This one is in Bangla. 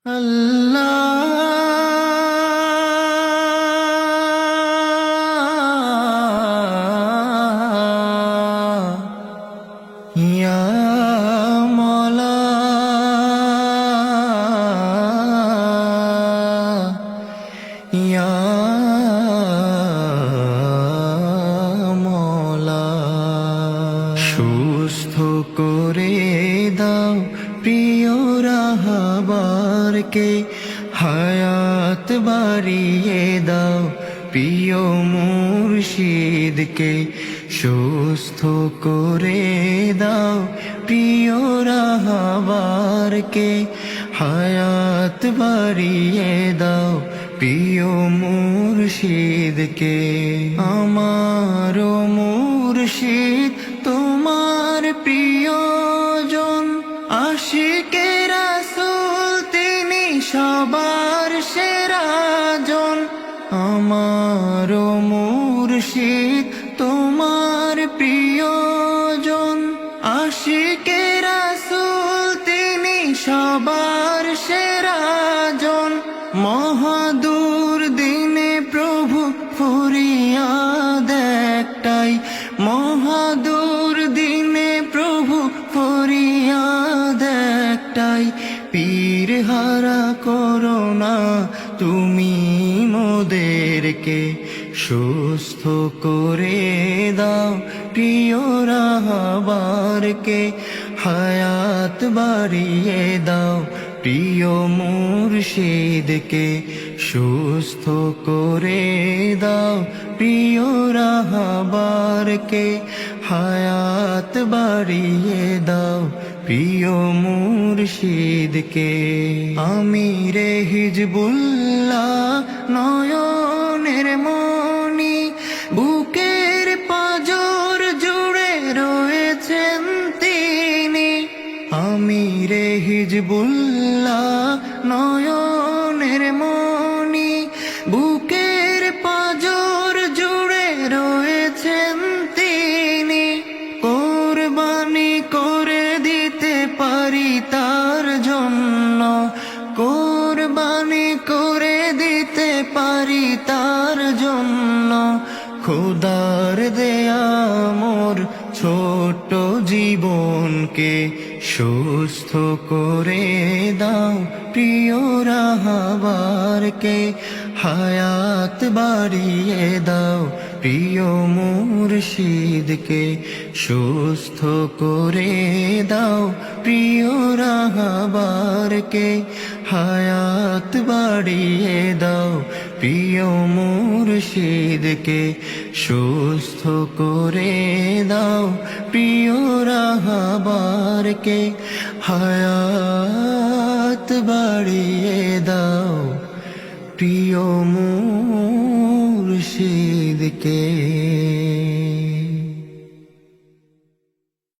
আল্লাহ ইয়া মওলা ইয়া মওলা সুস্থ করে দাও প্রিয় রাহবারকে হায়াত বাড়িয়ে দাও প্রিয় মুর্শিদকে সুস্থ করে দাও প্রিয় রাহবারকে হায়াত বাড়িয়ে দাও প্রিয় মুর্শিদকে আমার মুর্শিদ তোমার প্রিয়জন আশিকে রাসূল তিনি সবার সেরাজন আমার মুর্শিদ তোমার প্রিয়জন আশিকে রাসূল তিনি সবার সেরাজন মহাদূর দিনে প্রভু ফরিয়াদ একটাই মহাদূর দিনে প্রভু ফরিয়াদ একটাই পীর হারা করোনা তুমি মোদেরকে সুস্থ করে দাও প্রিয় রাহবারকে হায়াত বাড়িয়ে দাও প্রিয় মুর্শিদকে সুস্থ করে দাও প্রিয় রাহবারকে হায়াত বাড়িয়ে দাও প্রিয় মুর্শিদকে আমিরে হিজবুল্লাহ নয়নের মনি বুকের পাঁজর জুড়ে রয়েছেন তিনি আমিরে হিজবুল্লাহ নয়নের মনি বুকের পাঁজর জুড়ে রয়েছেন তিনি কোরবানি করে দিতে পারি তার জন্য কোরবানি করে দিতে পারি তার জন্য খোদার দেয়া মোর ছোট জীবনকে সুস্থ করে দাও প্রিয় রাহবারকে হায়াত বাড়িয়ে দাও প্রিয় মুর্শিদকে সুস্থ করে দাও প্রিয় রাহবারকে হায়াত বাড়িয়ে দাও প্রিয় মুর্শিদকে সুস্থ করে দাও প্রিয় রাহবারকে হায়াত বাড়িয়ে দাও প্রিয় মুর্শিদকে।